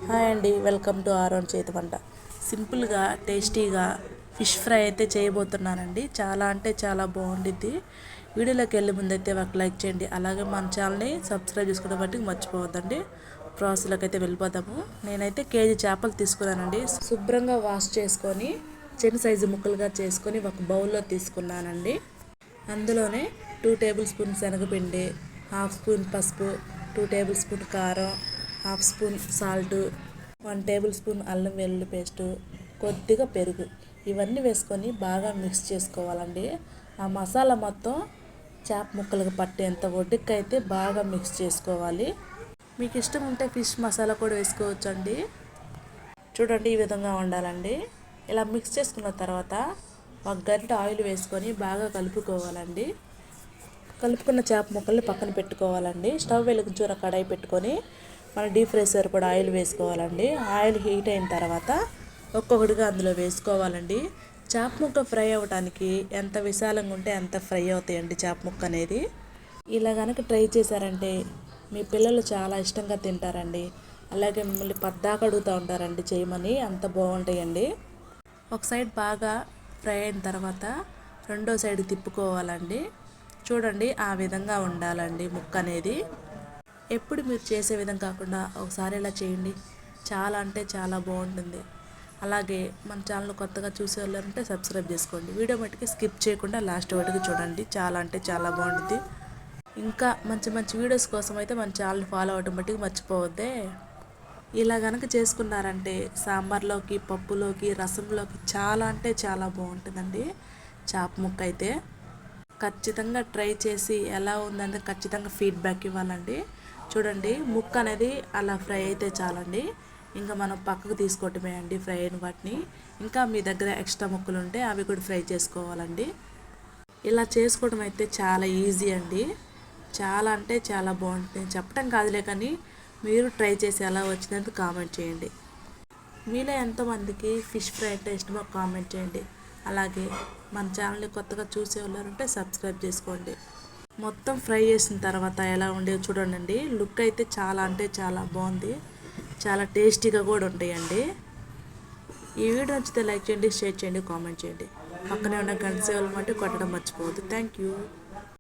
Hi అండి, welcome to Aaron చేతి వంట. సింపుల్గా టేస్టీగా ఫిష్ ఫ్రై అయితే చేయబోతున్నానండి. చాలా అంటే చాలా బాగుండిద్ది. వీడియోలోకి వెళ్ళే ముందైతే ఒక లైక్ చేయండి. అలాగే మన ఛానల్ని సబ్స్క్రైబ్ చేసుకోవడం బట్టి మర్చిపోవద్దండి. ప్రాసెస్లోకి అయితే వెళ్ళిపోదాము. నేనైతే కేజీ చేపలు తీసుకున్నానండి. శుభ్రంగా వాష్ చేసుకొని చిన్న సైజు ముక్కలుగా చేసుకొని ఒక బౌల్లో తీసుకున్నానండి. అందులోనే 2 టేబుల్ స్పూన్ శనగపిండి, హాఫ్ స్పూన్ పసుపు, 2 టేబుల్ స్పూన్ కారం, half spoon salt, 1 table spoon అల్లం వెల్లుల్లి పేస్టు, కొద్దిగా పెరుగు, ఇవన్నీ వేసుకొని బాగా మిక్స్ చేసుకోవాలండి. ఆ మసాలా మొత్తం చేప ముక్కలకు పట్టేంత ఒడ్డుకైతే బాగా మిక్స్ చేసుకోవాలి. మీకు ఇష్టం ఉంటే ఫిష్ మసాలా కూడా వేసుకోవచ్చండి. చూడండి, ఈ విధంగా ఉండాలండి. ఇలా మిక్స్ చేసుకున్న తర్వాత ఒక గరిటె ఆయిల్ వేసుకొని బాగా కలుపుకోవాలండి. కలుపుకున్న చేప ముక్కల్ని పక్కన పెట్టుకోవాలండి. స్టవ్ వెలిగించి ఒక కడాయి పెట్టుకొని మన డీప్ ఫ్రై సరిపడా ఆయిల్ వేసుకోవాలండి. ఆయిల్ హీట్ అయిన తర్వాత ఒక్కొక్కటిగా అందులో వేసుకోవాలండి. చేప ముక్క ఫ్రై అవ్వడానికి ఎంత విశాలంగా ఉంటే అంత ఫ్రై అవుతాయండి చేప ముక్క అనేది. ఇలా కనుక ట్రై చేశారంటే మీ పిల్లలు చాలా ఇష్టంగా తింటారండి. అలాగే మిమ్మల్ని పద్దాక అడుగుతూ ఉంటారండి చేయమని, అంత బాగుంటాయండి. ఒక సైడ్ బాగా ఫ్రై అయిన తర్వాత రెండో సైడ్ తిప్పుకోవాలండి. చూడండి, ఆ విధంగా ఉండాలండి ముక్క అనేది. ఎప్పుడు మీరు చేసే విధం కాకుండా ఒకసారి ఇలా చేయండి. చాలా అంటే చాలా బాగుంటుంది. అలాగే మన ఛానల్ కొత్తగా చూసే వాళ్ళంటే సబ్స్క్రైబ్ చేసుకోండి. వీడియో మట్టుకి స్కిప్ చేయకుండా లాస్ట్ వరకు చూడండి. చాలా అంటే చాలా బాగుంటుంది. ఇంకా మంచి మంచి వీడియోస్ కోసం అయితే మన ఛానల్ ఫాలో అవ్వడం మట్టుకు మర్చిపోవద్దే. ఇలా కనుక చేసుకున్నారంటే సాంబార్లోకి, పప్పులోకి, రసంలోకి చాలా అంటే చాలా బాగుంటుందండి చేప ముక్క అయితే. ఖచ్చితంగా ట్రై చేసి ఎలా ఉందంటే ఖచ్చితంగా ఫీడ్బ్యాక్ ఇవ్వాలండి. చూడండి, ముక్క అనేది అలా ఫ్రై అయితే చాలండి. ఇంకా మనం పక్కకు తీసుకోవటమే అండి ఫ్రై అయిన వాటిని. ఇంకా మీ దగ్గర ఎక్స్ట్రా ముక్కలు ఉంటే అవి కూడా ఫ్రై చేసుకోవాలండి. ఇలా చేసుకోవడం అయితే చాలా ఈజీ అండి. చాలా అంటే చాలా బాగుంటుంది. చెప్పడం కాదులే కానీ మీరు ట్రై చేసి ఎలా వచ్చినందుకు కామెంట్ చేయండి. మీలో ఎంతోమందికి ఫిష్ ఫ్రై అంటే ఇష్టమో కామెంట్ చేయండి. అలాగే మన ఛానల్ని కొత్తగా చూసే వాళ్ళంటే సబ్స్క్రైబ్ చేసుకోండి. మొత్తం ఫ్రై చేసిన తర్వాత ఎలా ఉండేవి చూడండి. లుక్ అయితే చాలా అంటే చాలా బాగుంది. చాలా టేస్టీగా కూడా ఉంటాయండి. ఈ వీడియో నచ్చితే లైక్ చేయండి, షేర్ చేయండి, కామెంట్ చేయండి. పక్కనే ఉన్న గంట సేవలు మట్టి కొట్టడం మర్చిపోవద్దు. Thank you.